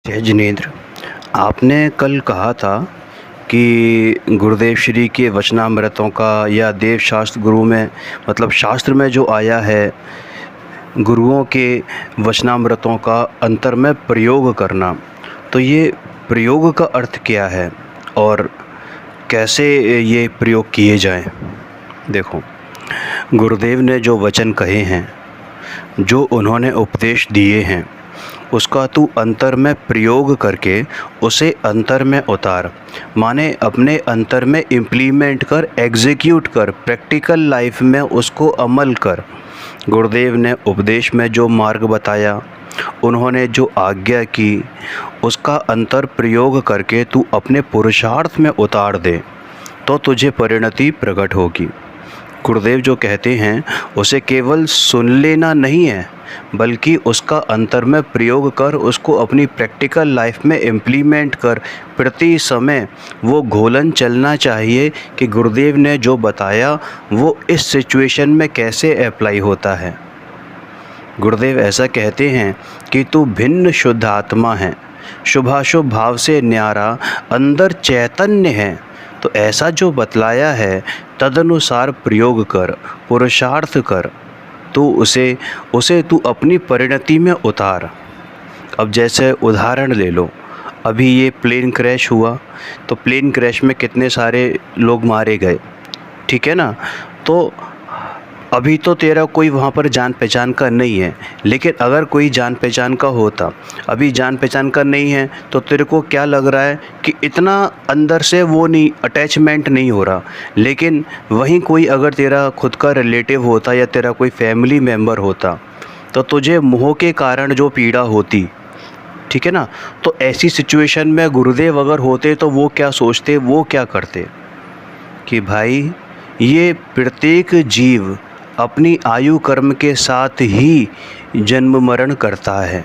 जय जिनेंद्र। आपने कल कहा था कि गुरुदेव श्री के वचनामृतों का या देव शास्त्र गुरु में मतलब शास्त्र में जो आया है गुरुओं के वचनामृतों का अंतर में प्रयोग करना, तो ये प्रयोग का अर्थ क्या है और कैसे ये प्रयोग किए जाएं। देखो, गुरुदेव ने जो वचन कहे हैं, जो उन्होंने उपदेश दिए हैं, उसका तू अंतर में प्रयोग करके उसे अंतर में उतार, माने अपने अंतर में इम्प्लीमेंट कर, एग्जीक्यूट कर, प्रैक्टिकल लाइफ में उसको अमल कर। गुरुदेव ने उपदेश में जो मार्ग बताया, उन्होंने जो आज्ञा की, उसका अंतर प्रयोग करके तू अपने पुरुषार्थ में उतार दे तो तुझे परिणति प्रकट होगी। गुरुदेव जो कहते हैं उसे केवल सुन लेना नहीं है, बल्कि उसका अंतर में प्रयोग कर, उसको अपनी प्रैक्टिकल लाइफ में इम्प्लीमेंट कर। प्रति समय वो घोलन चलना चाहिए कि गुरुदेव ने जो बताया वो इस सिचुएशन में कैसे अप्लाई होता है। गुरुदेव ऐसा कहते हैं कि तू भिन्न शुद्ध आत्मा है, शुभाशुभ भाव से न्यारा, अंदर चैतन्य है। तो ऐसा जो बतलाया है तदनुसार प्रयोग कर, पुरुषार्थ कर, तो उसे तू अपनी परिणति में उतार। अब जैसे उदाहरण ले लो, अभी ये प्लेन क्रैश हुआ, तो प्लेन क्रैश में कितने सारे लोग मारे गए, ठीक है ना। तो अभी तो तेरा कोई वहाँ पर जान पहचान का नहीं है, लेकिन अगर कोई जान पहचान का होता, अभी जान पहचान का नहीं है, तो तेरे को क्या लग रहा है कि इतना अंदर से वो नहीं, अटैचमेंट नहीं हो रहा। लेकिन वहीं कोई अगर तेरा खुद का रिलेटिव होता या तेरा कोई फैमिली मेम्बर होता, तो तुझे मोह के कारण जो पीड़ा होती, ठीक है ना। तो ऐसी सिचुएशन में गुरुदेव अगर होते तो वो क्या सोचते, वो क्या करते कि भाई ये प्रत्येक जीव अपनी आयु कर्म के साथ ही जन्म मरण करता है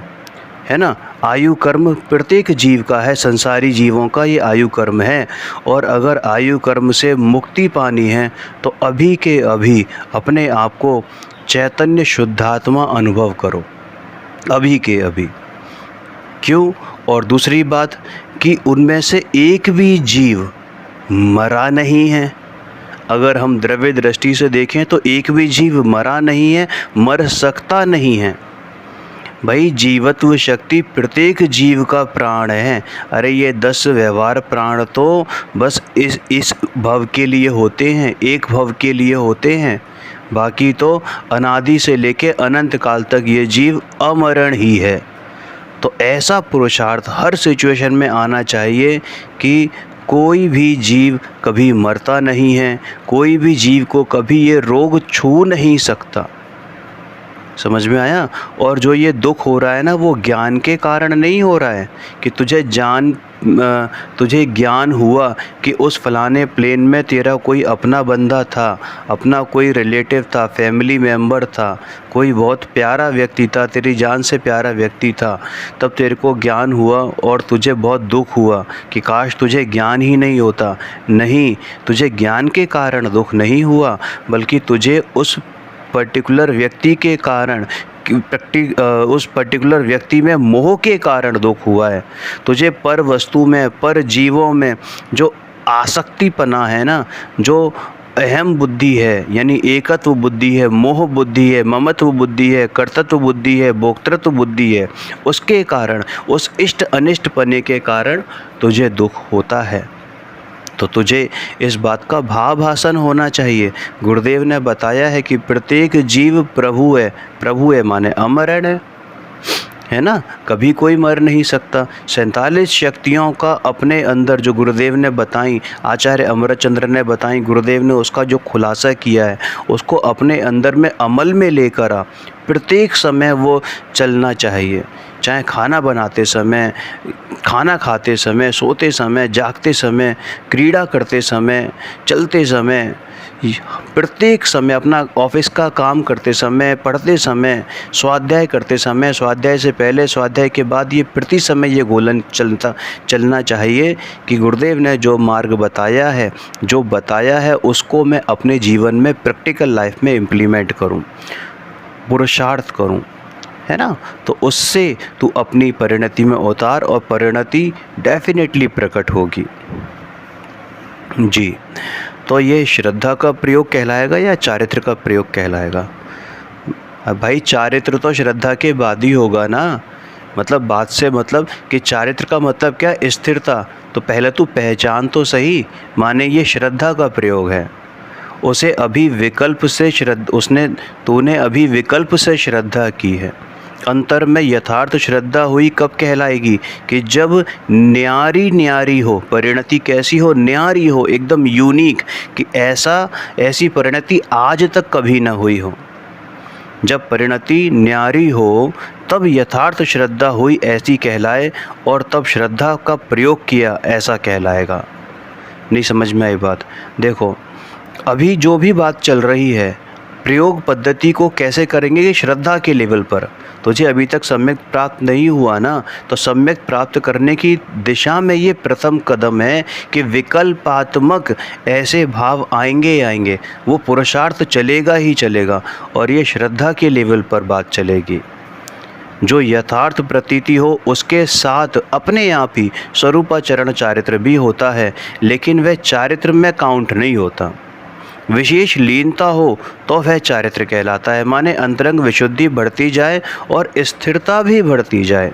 ना। आयु कर्म प्रत्येक जीव का है, संसारी जीवों का ये आयु कर्म है। और अगर आयु कर्म से मुक्ति पानी है तो अभी के अभी अपने आप को चैतन्य शुद्धात्मा अनुभव करो, अभी के अभी। क्यों? और दूसरी बात कि उनमें से एक भी जीव मरा नहीं है। अगर हम द्रव्य दृष्टि से देखें तो एक भी जीव मरा नहीं है, मर सकता नहीं है। भाई जीवत्व शक्ति प्रत्येक जीव का प्राण है। अरे ये 10 व्यवहार प्राण तो बस इस भव के लिए होते हैं, एक भव के लिए होते हैं। बाकी तो अनादि से लेके अनंत काल तक ये जीव अमरण ही है। तो ऐसा पुरुषार्थ हर सिचुएशन में आना चाहिए कि कोई भी जीव कभी मरता नहीं है, कोई भी जीव को कभी ये रोग छू नहीं सकता। समझ में आया? और जो ये दुख हो रहा है ना, वो ज्ञान के कारण नहीं हो रहा है कि तुझे ज्ञान हुआ कि उस फलाने प्लेन में तेरा कोई अपना बंदा था, अपना कोई रिलेटिव था, फैमिली मेम्बर था, कोई बहुत प्यारा व्यक्ति था, तेरी जान से प्यारा व्यक्ति था। तब तेरे को ज्ञान हुआ और तुझे बहुत दुख हुआ कि काश तुझे ज्ञान ही नहीं होता। नहीं, तुझे ज्ञान के कारण दुख नहीं हुआ, बल्कि तुझे उस पर्टिकुलर व्यक्ति के कारण, उस पर्टिकुलर व्यक्ति में मोह के कारण दुख हुआ है। तुझे पर वस्तु में, पर जीवों में जो आसक्तिपना है ना, जो अहम बुद्धि है, यानी एकत्व बुद्धि है, मोह बुद्धि है, ममत्व बुद्धि है, कर्तृत्व बुद्धि है, भोक्तृत्व बुद्धि है, उसके कारण, उस इष्ट अनिष्ट पने के कारण तुझे दुख होता है। तो तुझे इस बात का भावाभासन होना चाहिए। गुरुदेव ने बताया है कि प्रत्येक जीव प्रभु है। प्रभु है माने अमरण है ना, कभी कोई मर नहीं सकता। 47 शक्तियों का अपने अंदर जो गुरुदेव ने बताई, आचार्य अमृतचंद्र ने बताई, गुरुदेव ने उसका जो खुलासा किया है उसको अपने अंदर में अमल में लेकर आ। प्रत्येक समय वो चलना चाहिए, चाहे खाना बनाते समय, खाना खाते समय, सोते समय, जागते समय, क्रीड़ा करते समय, चलते समय, प्रत्येक समय, अपना ऑफिस का काम करते समय, पढ़ते समय, स्वाध्याय करते समय, स्वाध्याय से पहले, स्वाध्याय के बाद, ये प्रति समय ये गोलन चलना चाहिए कि गुरुदेव ने जो मार्ग बताया है, जो बताया है, उसको मैं अपने जीवन में प्रैक्टिकल लाइफ में इम्प्लीमेंट करूं, पुरुषार्थ करूं। है ना। तो उससे तू अपनी परिणति में उतार और परिणति डेफिनेटली प्रकट होगी। जी, तो ये श्रद्धा का प्रयोग कहलाएगा या चारित्र का प्रयोग कहलाएगा? अब भाई चारित्र तो श्रद्धा के बाद ही होगा ना। मतलब बात से मतलब कि चारित्र का मतलब क्या? स्थिरता। तो पहले तू पहचान तो सही, माने ये श्रद्धा का प्रयोग है। उसे अभी विकल्प से तूने अभी विकल्प से श्रद्धा की है। अंतर में यथार्थ श्रद्धा हुई कब कहलाएगी? कि जब न्यारी न्यारी हो, परिणति कैसी हो? न्यारी हो, एकदम यूनिक, कि ऐसी परिणति आज तक कभी ना हुई हो। जब परिणति न्यारी हो तब यथार्थ श्रद्धा हुई ऐसी कहलाए, और तब श्रद्धा का प्रयोग किया ऐसा कहलाएगा। नहीं समझ में आई बात? देखो, अभी जो भी बात चल रही है, प्रयोग पद्धति को कैसे करेंगे कि श्रद्धा के लेवल पर। तुझे अभी तक सम्यक प्राप्त नहीं हुआ ना, तो सम्यक प्राप्त करने की दिशा में ये प्रथम कदम है कि विकल्पात्मक ऐसे भाव आएंगे, वो पुरुषार्थ चलेगा ही चलेगा, और ये श्रद्धा के लेवल पर बात चलेगी। जो यथार्थ प्रतीति हो उसके साथ अपने आप ही स्वरूपाचरण चारित्र भी होता है, लेकिन वह चारित्र में काउंट नहीं होता। विशेष लीनता हो तो वह चारित्र कहलाता है, माने अंतरंग विशुद्धि बढ़ती जाए और स्थिरता भी बढ़ती जाए,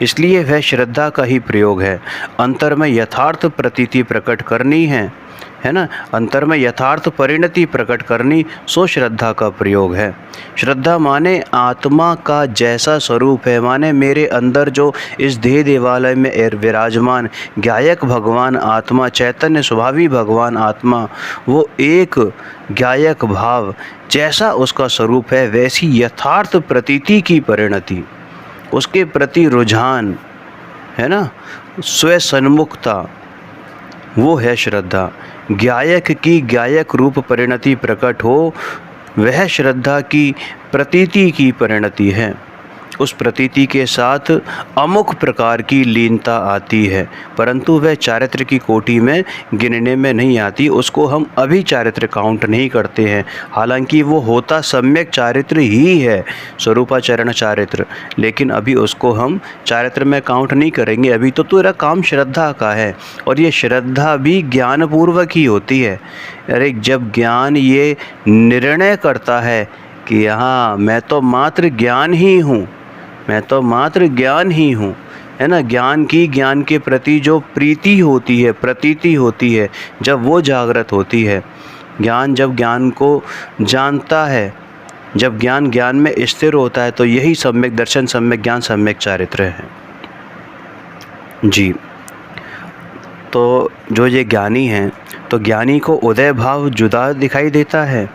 इसलिए वह श्रद्धा का ही प्रयोग है। अंतर में यथार्थ प्रतीति प्रकट करनी है ना, अंतर में यथार्थ परिणति प्रकट करनी, सो श्रद्धा का प्रयोग है। श्रद्धा माने आत्मा का जैसा स्वरूप है, माने मेरे अंदर जो इस देह देवालय में विराजमान ज्ञायक भगवान आत्मा, चैतन्य स्वभावी भगवान आत्मा, वो एक ज्ञायक भाव जैसा उसका स्वरूप है, वैसी यथार्थ प्रतीति की परिणति, उसके प्रति रुझान, है ना, स्वसन्मुखता, वो है श्रद्धा। ज्ञायक की ज्ञायक रूप परिणति प्रकट हो, वह श्रद्धा की प्रतीति की परिणति है। उस प्रतीति के साथ अमुक प्रकार की लीनता आती है, परंतु वह चारित्र की कोटि में गिनने में नहीं आती, उसको हम अभी चारित्र काउंट नहीं करते हैं। हालांकि वो होता सम्यक चारित्र ही है, स्वरूपाचरण चारित्र, लेकिन अभी उसको हम चारित्र में काउंट नहीं करेंगे। अभी तो तेरा काम श्रद्धा का है, और ये श्रद्धा भी ज्ञानपूर्वक ही होती है। अरे जब ज्ञान ये निर्णय करता है कि हाँ मैं तो मात्र ज्ञान ही हूँ, मैं तो मात्र ज्ञान ही हूँ, है ना, ज्ञान के प्रति जो प्रीति होती है, प्रतीति होती है, जब वो जागृत होती है, ज्ञान जब ज्ञान को जानता है, जब ज्ञान ज्ञान में स्थिर होता है, तो यही सम्यक दर्शन, सम्यक ज्ञान, सम्यक चारित्र है। जी, तो जो ये ज्ञानी हैं, तो ज्ञानी को उदय भाव जुदा दिखाई देता है।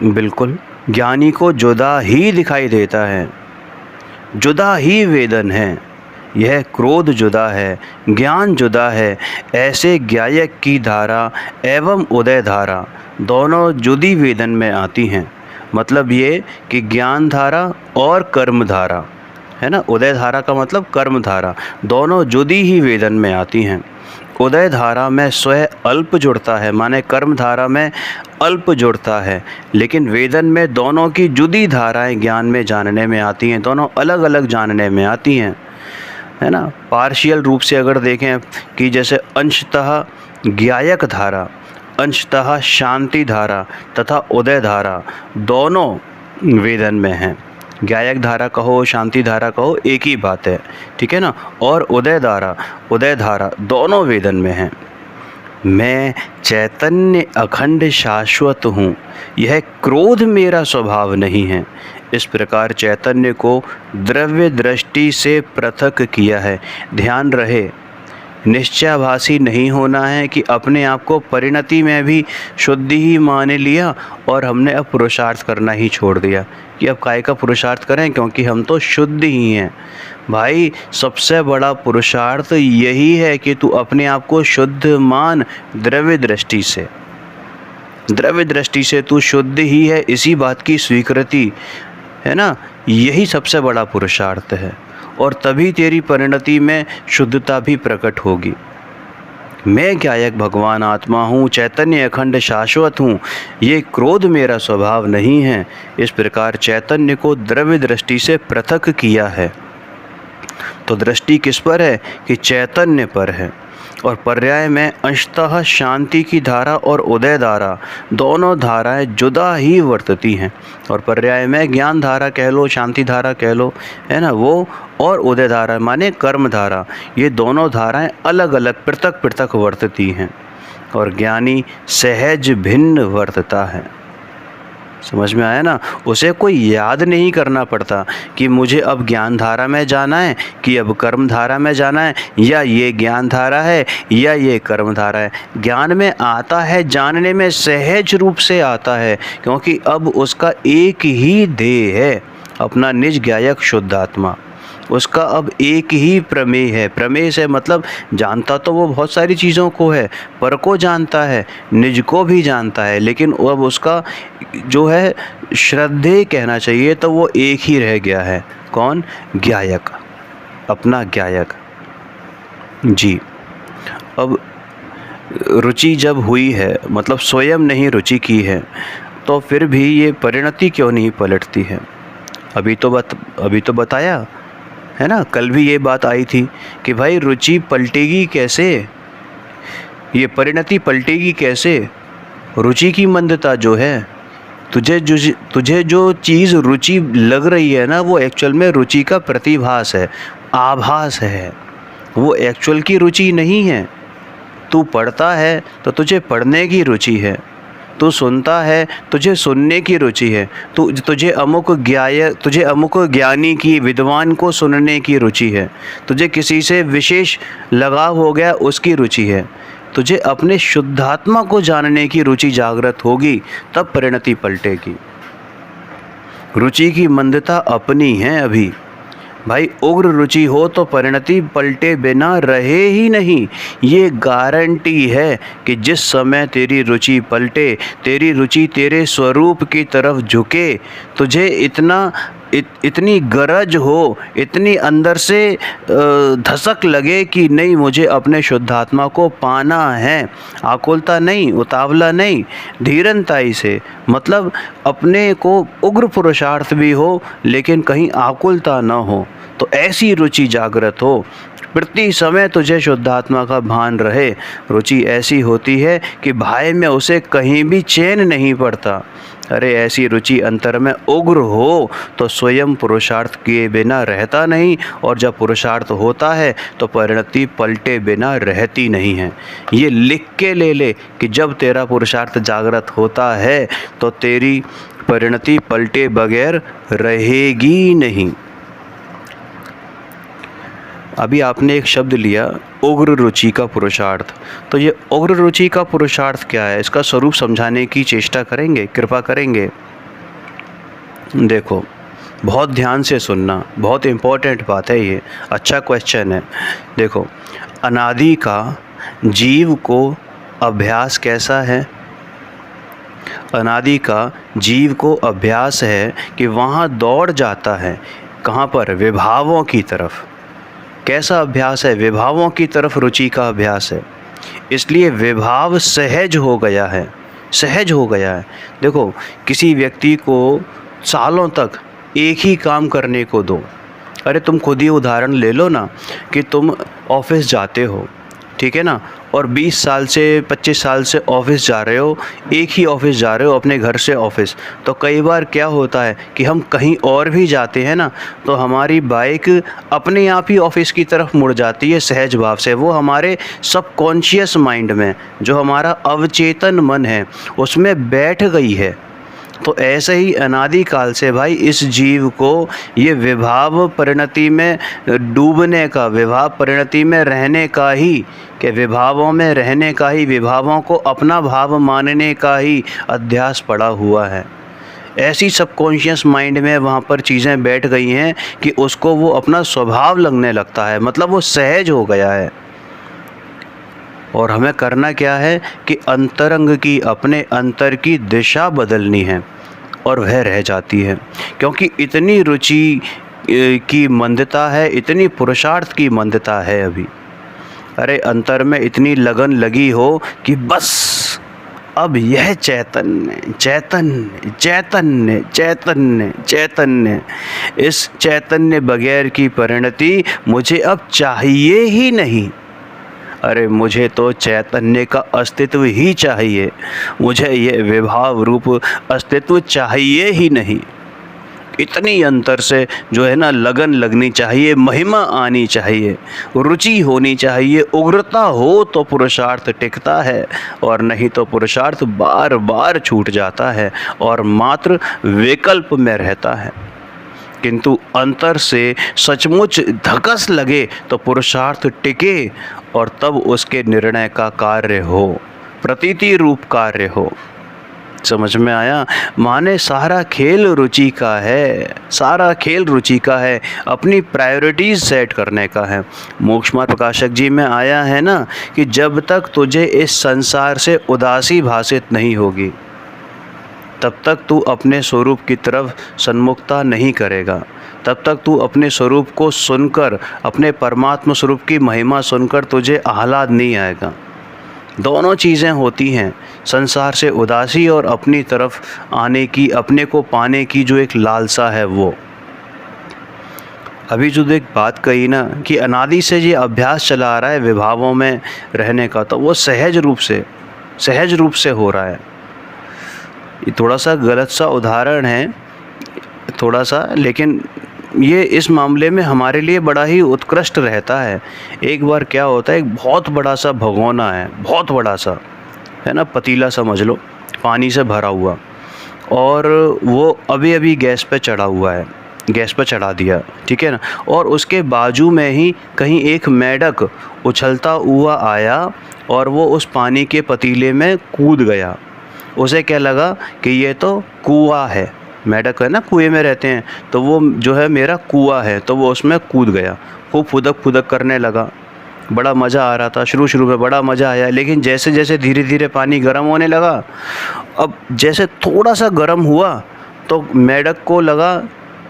बिल्कुल, ज्ञानी को जुदा ही दिखाई देता है, जुदा ही वेदन है। यह क्रोध जुदा है, ज्ञान जुदा है। ऐसे ज्ञायक की धारा एवं उदय धारा दोनों जुदी वेदन में आती हैं। मतलब ये कि ज्ञान धारा और कर्म धारा, है ना, उदय धारा का मतलब कर्म धारा, दोनों जुदी ही वेदन में आती हैं। उदय धारा में स्वयं अल्प जुड़ता है, माने कर्म धारा में अल्प जुड़ता है, लेकिन वेदन में दोनों की जुदी धाराएं ज्ञान में जानने में आती हैं, दोनों अलग अलग जानने में आती हैं, है ना। पार्शियल रूप से अगर देखें कि जैसे अंशतः ज्ञायक धारा, अंशतः शांति धारा तथा उदय धारा दोनों वेदन में हैं। ज्ञायक धारा कहो, शांति धारा कहो, एक ही बात है, ठीक है ना। और उदय धारा दोनों वेदन में हैं। मैं चैतन्य अखंड शाश्वत हूँ, यह क्रोध मेरा स्वभाव नहीं है। इस प्रकार चैतन्य को द्रव्य दृष्टि से पृथक किया है। ध्यान रहे, निश्चयाभासी नहीं होना है कि अपने आप को परिणति में भी शुद्धि ही मान लिया और हमने अब पुरुषार्थ करना ही छोड़ दिया कि अब काय का पुरुषार्थ करें, क्योंकि हम तो शुद्ध ही हैं। भाई सबसे बड़ा पुरुषार्थ यही है कि तू अपने आप को शुद्ध मान, द्रव्य दृष्टि से तू शुद्ध ही है, इसी बात की स्वीकृति, है ना, यही सबसे बड़ा पुरुषार्थ है। और तभी तेरी परिणति में शुद्धता भी प्रकट होगी। मैं गायक भगवान आत्मा हूँ, चैतन्य अखंड शाश्वत हूँ, ये क्रोध मेरा स्वभाव नहीं है। इस प्रकार चैतन्य को द्रव्य दृष्टि से पृथक किया है। तो दृष्टि किस पर है कि चैतन्य पर है। और पर्याय में अंशतः शांति की धारा और उदय धारा दोनों धाराएं जुदा ही वर्तती हैं। और पर्याय में ज्ञान धारा कह लो, शांति धारा कह लो, है ना, वो और उदय धारा माने कर्म धारा, ये दोनों धाराएं अलग अलग पृथक पृथक वर्तती हैं। और ज्ञानी सहज भिन्न वर्तता है। समझ में आया ना। उसे कोई याद नहीं करना पड़ता कि मुझे अब ज्ञान धारा में जाना है कि अब कर्म धारा में जाना है, या ये ज्ञान धारा है या ये कर्म धारा है। ज्ञान में आता है, जानने में सहज रूप से आता है, क्योंकि अब उसका एक ही ध्येय है, अपना निज गायक शुद्ध आत्मा। उसका अब एक ही प्रमेय है। प्रमेय से मतलब जानता तो वो बहुत सारी चीज़ों को है, पर को जानता है, निज को भी जानता है, लेकिन अब उसका जो है श्रद्धेय कहना चाहिए तो वो एक ही रह गया है। कौन? गायक, अपना गायक जी। अब रुचि जब हुई है, मतलब स्वयं नहीं रुचि की है, तो फिर भी ये परिणति क्यों नहीं पलटती है? अभी तो बताया है ना, कल भी ये बात आई थी कि भाई रुचि पलटेगी कैसे, ये परिणति पलटेगी कैसे? रुचि की मंदता जो है, तुझे जो चीज़ रुचि लग रही है ना, वो एक्चुअल में रुचि का प्रतिभास है, आभास है, वो एक्चुअल की रुचि नहीं है। तू पढ़ता है तो तुझे पढ़ने की रुचि है, तू सुनता है तुझे सुनने की रुचि है, तुझे अमुक ज्ञानी की, विद्वान को सुनने की रुचि है, तुझे किसी से विशेष लगाव हो गया उसकी रुचि है, तुझे अपने शुद्धात्मा को जानने की रुचि जागृत होगी, तब परिणति पलटेगी। रुचि की मंदता अपनी है अभी। भाई उग्र रुचि हो तो परिणति पलटे बिना रहे ही नहीं। ये गारंटी है कि जिस समय तेरी रुचि पलटे, तेरी रुचि तेरे स्वरूप की तरफ झुके, तुझे इतनी गरज हो, इतनी अंदर से धसक लगे कि नहीं, मुझे अपने शुद्धात्मा को पाना है, आकुलता नहीं, उतावला नहीं, धीरनताई से, मतलब अपने को उग्र पुरुषार्थ भी हो लेकिन कहीं आकुलता न हो, तो ऐसी रुचि जागृत हो, प्रति समय तुझे शुद्धात्मा का भान रहे। रुचि ऐसी होती है कि भाई में उसे कहीं भी चैन नहीं पड़ता। अरे ऐसी रुचि अंतर में उग्र हो तो स्वयं पुरुषार्थ किए बिना रहता नहीं, और जब पुरुषार्थ होता है तो परिणति पलटे बिना रहती नहीं है। ये लिख के ले ले कि जब तेरा पुरुषार्थ जागृत होता है तो तेरी परिणति पलटे बगैर रहेगी नहीं। अभी आपने एक शब्द लिया उग्र रुचि का पुरुषार्थ, तो ये उग्र रुचि का पुरुषार्थ क्या है, इसका स्वरूप समझाने की चेष्टा करेंगे, कृपा करेंगे। देखो, बहुत ध्यान से सुनना, बहुत इम्पोर्टेंट बात है ये, अच्छा क्वेश्चन है। देखो, अनादि का जीव को अभ्यास कैसा है? अनादि का जीव को अभ्यास है कि वहाँ दौड़ जाता है, कहाँ पर? विभावों की तरफ। कैसा अभ्यास है? विभावों की तरफ रुचि का अभ्यास है, इसलिए विभाव सहज हो गया है, सहज हो गया है। देखो, किसी व्यक्ति को सालों तक एक ही काम करने को दो, अरे तुम खुद ही उदाहरण ले लो ना कि तुम ऑफिस जाते हो, ठीक है ना, और 20 साल से 25 साल से ऑफिस जा रहे हो, एक ही ऑफिस जा रहे हो अपने घर से ऑफिस, तो कई बार क्या होता है कि हम कहीं और भी जाते हैं ना, तो हमारी बाइक अपने आप ही ऑफिस की तरफ मुड़ जाती है सहज भाव से। वो हमारे सबकॉन्शियस माइंड में, जो हमारा अवचेतन मन है, उसमें बैठ गई है। तो ऐसे ही अनादि काल से भाई इस जीव को ये विभाव परिणति में डूबने का, विभाव परिणति में रहने का ही, कि विभावों में रहने का ही, विभावों को अपना भाव मानने का ही अध्यास पड़ा हुआ है। ऐसी सबकॉन्शियस माइंड में वहाँ पर चीज़ें बैठ गई हैं कि उसको वो अपना स्वभाव लगने लगता है, मतलब वो सहज हो गया है। और हमें करना क्या है कि अंतरंग की, अपने अंतर की दिशा बदलनी है, और वह रह जाती है, क्योंकि इतनी रुचि की मंदता है, इतनी पुरुषार्थ की मंदता है अभी। अरे अंतर में इतनी लगन लगी हो कि बस अब यह चैतन्य चैतन्य चैतन्य चैतन्य चैतन्य, इस चैतन्य बगैर की परिणति मुझे अब चाहिए ही नहीं। अरे मुझे तो चैतन्य का अस्तित्व ही चाहिए, मुझे ये विभाव रूप अस्तित्व चाहिए ही नहीं। इतनी अंतर से जो है ना लगन लगनी चाहिए, महिमा आनी चाहिए, रुचि होनी चाहिए। उग्रता हो तो पुरुषार्थ टिकता है, और नहीं तो पुरुषार्थ बार बार छूट जाता है और मात्र विकल्प में रहता है। किंतु अंतर से सचमुच धकस लगे तो पुरुषार्थ टिके, और तब उसके निर्णय का कार्य हो, प्रतीति रूप कार्य हो। समझ में आया? माने सारा खेल रुचि का है, सारा खेल रुचि का है, अपनी प्रायोरिटीज़ सेट करने का है। मोक्ष मार्ग प्रकाशक जी में आया है ना कि जब तक तुझे इस संसार से उदासी भासित नहीं होगी, तब तक तू अपने स्वरूप की तरफ सन्मुखता नहीं करेगा। तब तक तू अपने स्वरूप को सुनकर, अपने परमात्मा स्वरूप की महिमा सुनकर तुझे आह्लाद नहीं आएगा। दोनों चीज़ें होती हैं, संसार से उदासी और अपनी तरफ आने की, अपने को पाने की जो एक लालसा है वो। अभी जो एक बात कही ना कि अनादि से ये अभ्यास चला आ रहा है विभावों में रहने का, तो वो सहज रूप से हो रहा है। ये थोड़ा सा गलत सा उदाहरण है, थोड़ा सा, लेकिन ये इस मामले में हमारे लिए बड़ा ही उत्कृष्ट रहता है। एक बार क्या होता है, एक बहुत बड़ा सा भगोना है, बहुत बड़ा सा है ना, पतीला समझ लो, पानी से भरा हुआ, और वो अभी अभी गैस पे चढ़ा हुआ है, गैस पे चढ़ा दिया, ठीक है ना। और उसके बाजू में ही कहीं एक मेंढक उछलता हुआ आया और वो उस पानी के पतीले में कूद गया। उसे क्या लगा कि ये तो कुआं है, मेंढक है ना, कुएं में रहते हैं, तो वो जो है मेरा कुआं है, तो वो उसमें कूद गया। खूब फुदक फुदक करने लगा, बड़ा मज़ा आ रहा था, शुरू में बड़ा मज़ा आया। लेकिन जैसे जैसे धीरे धीरे पानी गर्म होने लगा, अब जैसे थोड़ा सा गर्म हुआ तो मेंढक को लगा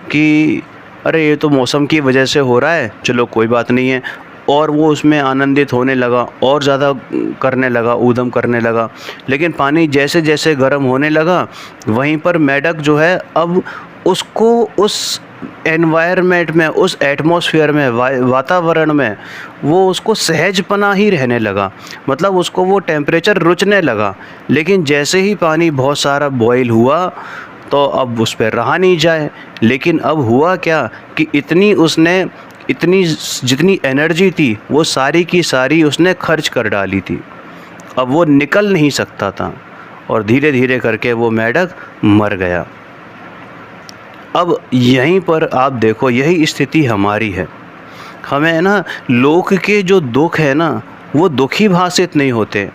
कि अरे ये तो मौसम की वजह से हो रहा है, चलो कोई बात नहीं है, और वो उसमें आनंदित होने लगा और ज़्यादा करने लगा, ऊधम करने लगा। लेकिन पानी जैसे जैसे गर्म होने लगा, वहीं पर मेंढक जो है अब उसको उस एनवायरनमेंट में, उस एटमॉस्फेयर में, वातावरण में वो उसको सहजपना ही रहने लगा, मतलब उसको वो टेम्परेचर रुचने लगा। लेकिन जैसे ही पानी बहुत सारा बॉयल हुआ तो अब उस पर रहा नहीं जाए। लेकिन अब हुआ क्या कि इतनी जितनी एनर्जी थी वो सारी की सारी उसने खर्च कर डाली थी। अब वो निकल नहीं सकता था और धीरे धीरे करके वो मेंढक मर गया। अब यहीं पर आप देखो, यही स्थिति हमारी है। हमें ना लोक के जो दुख है ना वो दुखी भासित नहीं होते।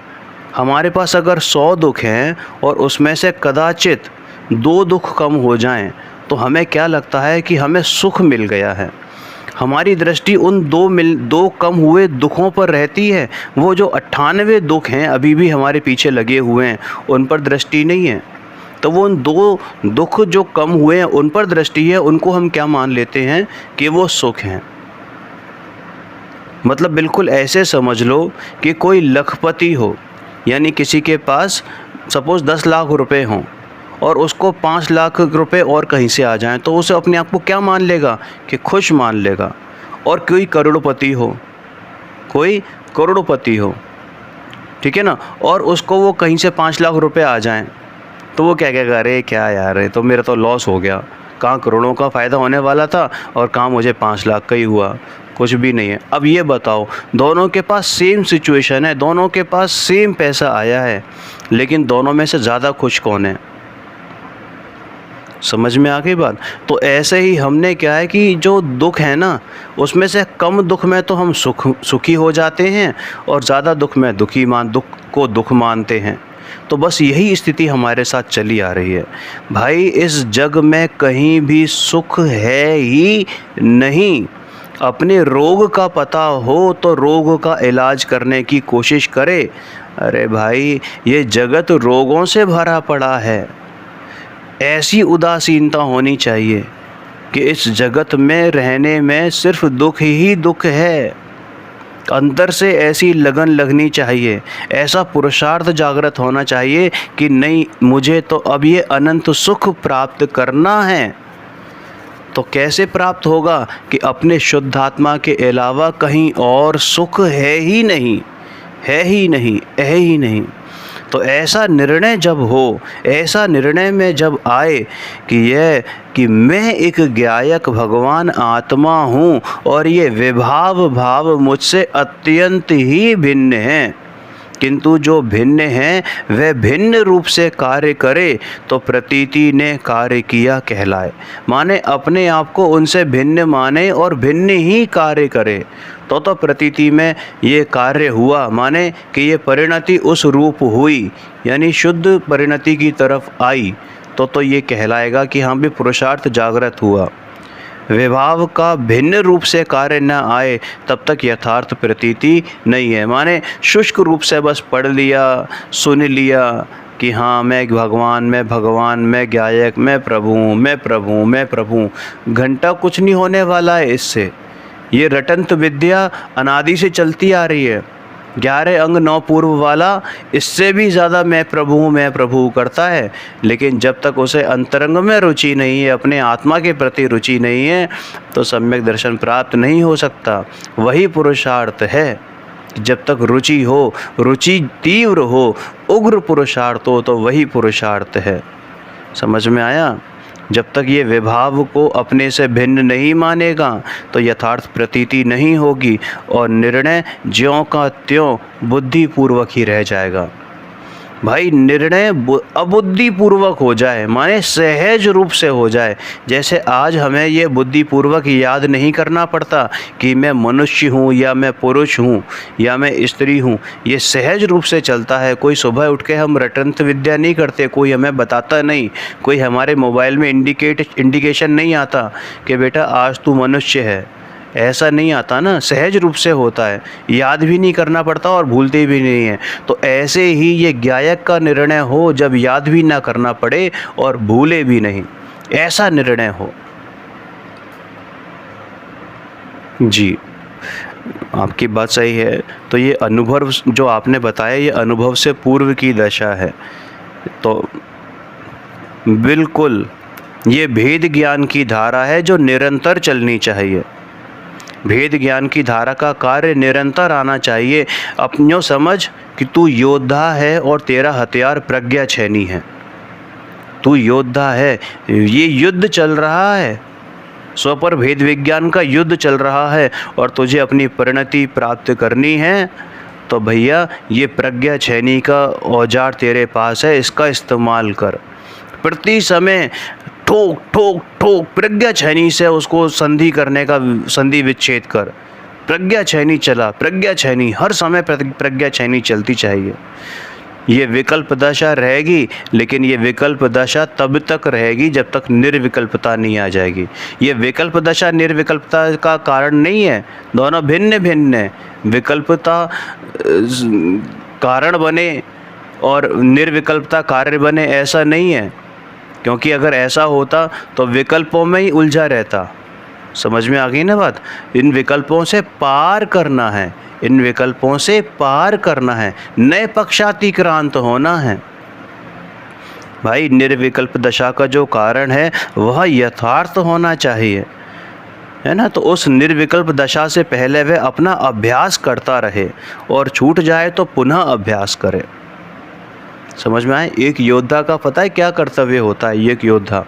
हमारे पास अगर 100 दुख हैं और उसमें से कदाचित 2 दुख कम हो जाएं तो हमें क्या लगता है कि हमें सुख मिल गया है। हमारी दृष्टि उन 2 कम हुए दुखों पर रहती है। वो जो 98 दुख हैं अभी भी हमारे पीछे लगे हुए हैं, उन पर दृष्टि नहीं है। तो वो उन 2 दुख जो कम हुए हैं उन पर दृष्टि है। उनको हम क्या मान लेते हैं कि वो सुख हैं। मतलब बिल्कुल ऐसे समझ लो कि कोई लखपति हो, यानी किसी के पास सपोज़ 10 लाख रुपए हों और उसको 5 लाख रुपए और कहीं से आ जाएं, तो उसे अपने आप को क्या मान लेगा कि खुश मान लेगा। और कोई करोड़पति हो, ठीक है ना, और उसको वो कहीं से 5 लाख रुपए आ जाएं, तो वो क्या कहेगा, अरे क्या यार, ये तो मेरा तो लॉस हो गया, कहाँ करोड़ों का फ़ायदा होने वाला था और कहाँ मुझे 5 लाख का ही हुआ, कुछ भी नहीं है। अब ये बताओ, दोनों के पास सेम सिचुएशन है, दोनों के पास सेम पैसा आया है, लेकिन दोनों में से ज़्यादा खुश कौन है? समझ में आ गई बात? तो ऐसे ही हमने क्या है कि जो दुख है ना, उसमें से कम दुख में तो हम सुखी हो जाते हैं और ज़्यादा दुख में दुख को दुख मानते हैं। तो बस यही स्थिति हमारे साथ चली आ रही है। भाई इस जग में कहीं भी सुख है ही नहीं। अपने रोग का पता हो तो रोग का इलाज करने की कोशिश करे। अरे भाई ये जगत रोगों से भरा पड़ा है। ऐसी उदासीनता होनी चाहिए कि इस जगत में रहने में सिर्फ दुख ही दुख है। अंदर से ऐसी लगन लगनी चाहिए, ऐसा पुरुषार्थ जागृत होना चाहिए कि नहीं, मुझे तो अब ये अनंत सुख प्राप्त करना है। तो कैसे प्राप्त होगा कि अपने शुद्धात्मा के अलावा कहीं और सुख है ही नहीं, है ही नहीं, है ही नहीं। तो ऐसा निर्णय जब हो, ऐसा निर्णय में जब आए कि मैं एक ज्ञायक भगवान आत्मा हूँ और ये विभाव भाव मुझसे अत्यंत ही भिन्न हैं, किंतु जो भिन्न हैं वह भिन्न रूप से कार्य करे तो प्रतीति ने कार्य किया कहलाए। माने अपने आप को उनसे भिन्न माने और भिन्न ही कार्य करे तो प्रतीति में ये कार्य हुआ, माने कि ये परिणति उस रूप हुई, यानी शुद्ध परिणति की तरफ आई तो ये कहलाएगा कि हाँ भी पुरुषार्थ जागृत हुआ। विभाव का भिन्न रूप से कार्य न आए तब तक यथार्थ प्रतीति नहीं है। माने शुष्क रूप से बस पढ़ लिया, सुन लिया कि हाँ मैं भगवान, मैं भगवान, मैं गायक, मैं प्रभु, मैं प्रभु, मैं प्रभु, घंटा कुछ नहीं होने वाला है इससे। ये रटंत विद्या अनादि से चलती आ रही है। 11 अंग 9 पूर्व वाला इससे भी ज़्यादा मैं प्रभु हूँ, मैं प्रभु करता है, लेकिन जब तक उसे अंतरंग में रुचि नहीं है, अपने आत्मा के प्रति रुचि नहीं है, तो सम्यक दर्शन प्राप्त नहीं हो सकता। वही पुरुषार्थ है। जब तक रुचि हो, रुचि तीव्र हो, उग्र पुरुषार्थ हो, तो वही पुरुषार्थ है। समझ में आया? जब तक ये विभाव को अपने से भिन्न नहीं मानेगा तो यथार्थ प्रतीति नहीं होगी और निर्णय ज्यों का त्यों बुद्धिपूर्वक ही रह जाएगा। भाई निर्णय अबुद्धिपूर्वक हो जाए, माने सहज रूप से हो जाए। जैसे आज हमें ये बुद्धिपूर्वक याद नहीं करना पड़ता कि मैं मनुष्य हूँ या मैं पुरुष हूँ या मैं स्त्री हूँ, ये सहज रूप से चलता है। कोई सुबह उठ के हम रटंत विद्या नहीं करते, कोई हमें बताता नहीं, कोई हमारे मोबाइल में इंडिकेशन नहीं आता कि बेटा आज तू मनुष्य है, ऐसा नहीं आता ना, सहज रूप से होता है, याद भी नहीं करना पड़ता और भूलते भी नहीं है। तो ऐसे ही ये ज्ञायक का निर्णय हो जब याद भी ना करना पड़े और भूले भी नहीं, ऐसा निर्णय हो। जी, आपकी बात सही है। तो ये अनुभव जो आपने बताया, ये अनुभव से पूर्व की दशा है। तो बिल्कुल ये भेद ज्ञान की धारा है जो निरंतर चलनी चाहिए। भेद ज्ञान की धारा का कार्य निरंतर आना चाहिए। अपनों समझ कि तू योद्धा है और तेरा हथियार प्रज्ञा छेनी है। तू योद्धा है, ये युद्ध चल रहा है, स्व पर भेद विज्ञान का युद्ध चल रहा है और तुझे अपनी परिणति प्राप्त करनी है। तो भैया ये प्रज्ञा छेनी का औजार तेरे पास है, इसका इस्तेमाल कर। प्रति समय ठोक ठोक ठोक प्रज्ञा छेनी से उसको संधि करने का संधि विच्छेद कर। प्रज्ञा छेनी चला, प्रज्ञा छेनी हर समय प्रज्ञा छेनी चलती चाहिए। ये विकल्प दशा रहेगी, लेकिन ये विकल्प दशा तब तक रहेगी जब तक निर्विकल्पता नहीं आ जाएगी। ये विकल्प दशा निर्विकल्पता का कारण नहीं है, दोनों भिन्न भिन्न है। विकल्पता कारण बने और निर्विकल्पता कार्य बने, ऐसा नहीं है। क्योंकि अगर ऐसा होता तो विकल्पों में ही उलझा रहता। समझ में आ गई ना बात? इन विकल्पों से पार करना है, इन विकल्पों से पार करना है, नए पक्षातिक्रांत होना है। भाई निर्विकल्प दशा का जो कारण है वह यथार्थ होना चाहिए, है ना। तो उस निर्विकल्प दशा से पहले वह अपना अभ्यास करता रहे और छूट जाए तो पुनः अभ्यास करे। समझ में आए? एक योद्धा का पता है क्या कर्तव्य होता है? एक योद्धा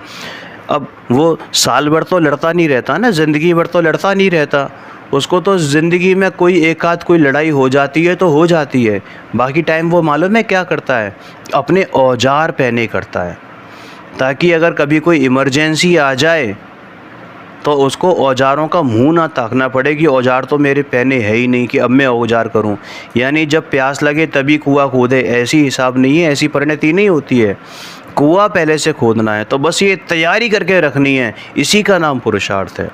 अब वो साल भर तो लड़ता नहीं रहता ना, ज़िंदगी भर तो लड़ता नहीं रहता। उसको तो ज़िंदगी में कोई एक आध कोई लड़ाई हो जाती है तो हो जाती है, बाकी टाइम वो मालूम है क्या करता है? अपने औजार पहने करता है, ताकि अगर कभी कोई इमरजेंसी आ जाए तो उसको औजारों का मुंह ना ताकना पड़े कि औजार तो मेरे पहने है ही नहीं कि अब मैं औजार करूं। यानी जब प्यास लगे तभी कुआं खोदे, ऐसी हिसाब नहीं है, ऐसी परिणति नहीं होती है। कुआं पहले से खोदना है, तो बस ये तैयारी करके रखनी है। इसी का नाम पुरुषार्थ है,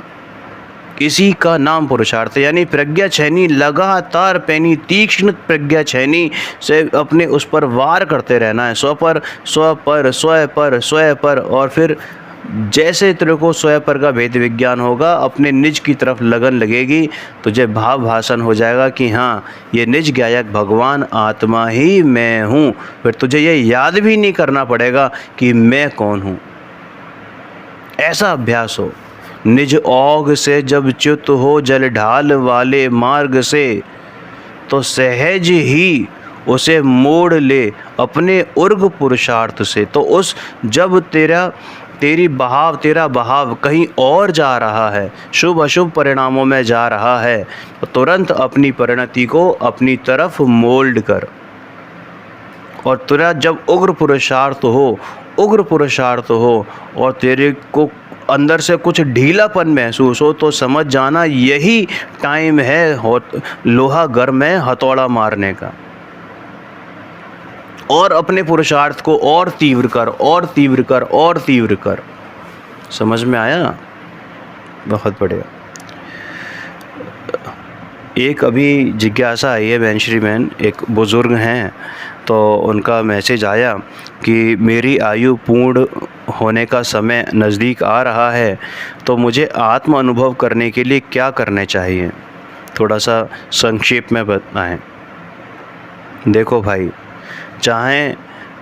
इसी का नाम पुरुषार्थ है। यानी प्रज्ञा छेनी लगातार पहनी, तीक्ष्ण प्रज्ञा छेनी से अपने उस पर वार करते रहना है। स्व पर, स्व पर, स्व पर, स्व पर, और फिर जैसे तेरे को स्वयं पर का भेद विज्ञान होगा, अपने निज की तरफ लगन लगेगी, तुझे भाव भाषण हो जाएगा कि हाँ ये निज गायक भगवान आत्मा ही मैं हूँ। फिर तुझे ये याद भी नहीं करना पड़ेगा कि मैं कौन हूँ। ऐसा अभ्यास हो। निज ओग से जब च्युत हो जल ढाल वाले मार्ग से, तो सहज ही उसे मोड़ ले अपने उर्ग पुरुषार्थ से। तो उस जब तेरा बहाव कहीं और जा रहा है, शुभ अशुभ परिणामों में जा रहा है, तो तुरंत अपनी परिणति को अपनी तरफ मोल्ड कर। और तेरा जब उग्र पुरुषार्थ हो और तेरे को अंदर से कुछ ढीलापन महसूस हो, तो समझ जाना यही टाइम है लोहा गर्म में हथौड़ा मारने का। और अपने पुरुषार्थ को और तीव्र कर। समझ में आया? बहुत बढ़िया। एक अभी जिज्ञासा आई है बहन श्री बहन, एक बुज़ुर्ग हैं, तो उनका मैसेज आया कि मेरी आयु पूर्ण होने का समय नज़दीक आ रहा है, तो मुझे आत्म अनुभव करने के लिए क्या करने चाहिए? थोड़ा सा संक्षेप में बताएं। देखो भाई, चाहे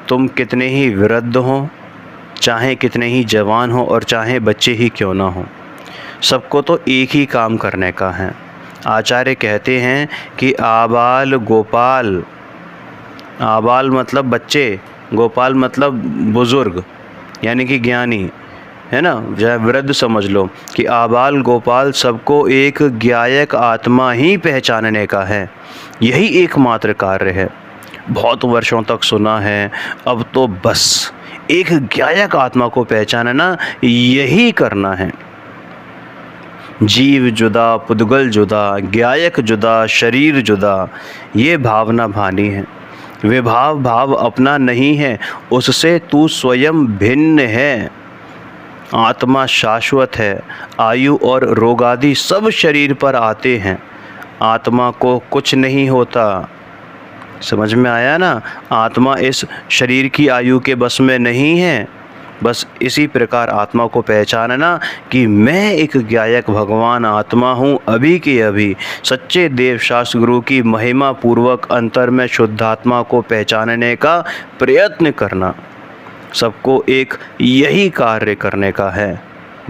तुम कितने ही वृद्ध हो, चाहे कितने ही जवान हो और चाहे बच्चे ही क्यों ना हो, सबको तो एक ही काम करने का है। आचार्य कहते हैं कि आबाल गोपाल, आबाल मतलब बच्चे, गोपाल मतलब बुज़ुर्ग यानी कि ज्ञानी, है ना, चाहे वृद्ध समझ लो, कि आबाल गोपाल सबको एक ज्ञायक आत्मा ही पहचानने का है। यही एकमात्र कार्य है। बहुत वर्षों तक सुना है, अब तो बस एक ज्ञायक आत्मा को पहचानना, यही करना है। जीव जुदा, पुद्गल जुदा, ज्ञायक जुदा, शरीर जुदा, ये भावना भानी है। भाव अपना नहीं है, उससे तू स्वयं भिन्न है। आत्मा शाश्वत है। आयु और रोग आदि सब शरीर पर आते हैं, आत्मा को कुछ नहीं होता। समझ में आया ना? आत्मा इस शरीर की आयु के बस में नहीं है। बस इसी प्रकार आत्मा को पहचानना कि मैं एक ज्ञायक भगवान आत्मा हूँ, अभी के अभी सच्चे देव शास्त्र गुरु की महिमा पूर्वक अंतर में शुद्धात्मा को पहचानने का प्रयत्न करना। सबको एक यही कार्य करने का है।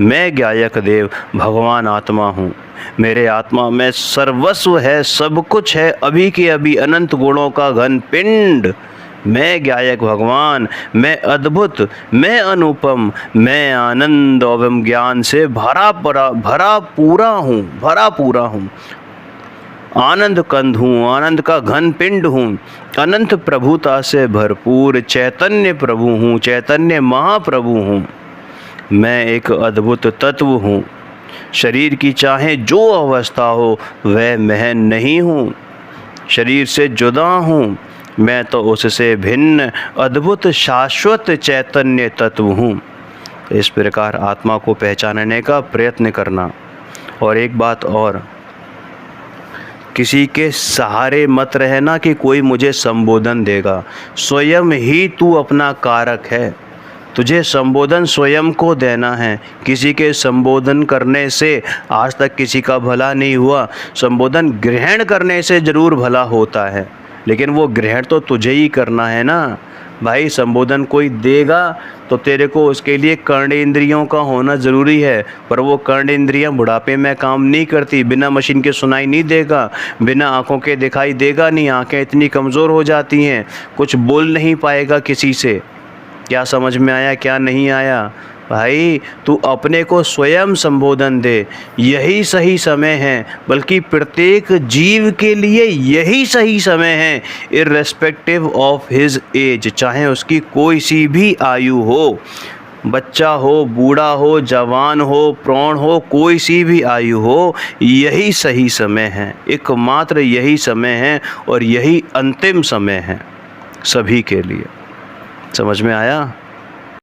मैं ज्ञायक देव भगवान आत्मा हूँ, मेरे आत्मा में सर्वस्व है, सब कुछ है, अभी के अभी अनंत गुणों का घन पिंड। मैं ज्ञायक भगवान, मैं अद्भुत, मैं अनुपम, मैं आनंद एवं ज्ञान से भरा पूरा हूँ। आनंद कंद हूँ, आनंद का घन पिंड हूँ, अनंत प्रभुता से भरपूर चैतन्य प्रभु हूँ, चैतन्य महाप्रभु हूँ। मैं एक अद्भुत तत्व हूँ। शरीर की चाहे जो अवस्था हो, वह मैं नहीं हूँ। शरीर से जुदा हूँ, मैं तो उससे भिन्न अद्भुत शाश्वत चैतन्य तत्व हूँ। इस प्रकार आत्मा को पहचानने का प्रयत्न करना। और एक बात और, किसी के सहारे मत रहना कि कोई मुझे संबोधन देगा। स्वयं ही तू अपना कारक है। तुझे संबोधन स्वयं को देना है। किसी के संबोधन करने से आज तक किसी का भला नहीं हुआ। संबोधन ग्रहण करने से ज़रूर भला होता है, लेकिन वो ग्रहण तो तुझे ही करना है ना भाई। संबोधन कोई देगा तो तेरे को उसके लिए कर्णेंद्रियों का होना ज़रूरी है, पर वो कर्णेंद्रियां बुढ़ापे में काम नहीं करती। बिना मशीन के सुनाई नहीं देगा, बिना आँखों के दिखाई देगा नहीं। आँखें इतनी कमज़ोर हो जाती हैं, कुछ बोल नहीं पाएगा किसी से। क्या समझ में आया, क्या नहीं आया? भाई तू अपने को स्वयं संबोधन दे, यही सही समय है। बल्कि प्रत्येक जीव के लिए यही सही समय है, इर्रेस्पेक्टिव ऑफ हिज एज। चाहे उसकी कोई सी भी आयु हो, बच्चा हो, बूढ़ा हो, जवान हो, प्रौढ़ हो, कोई सी भी आयु हो, यही सही समय है। एकमात्र यही समय है और यही अंतिम समय है सभी के लिए। समझ में आया?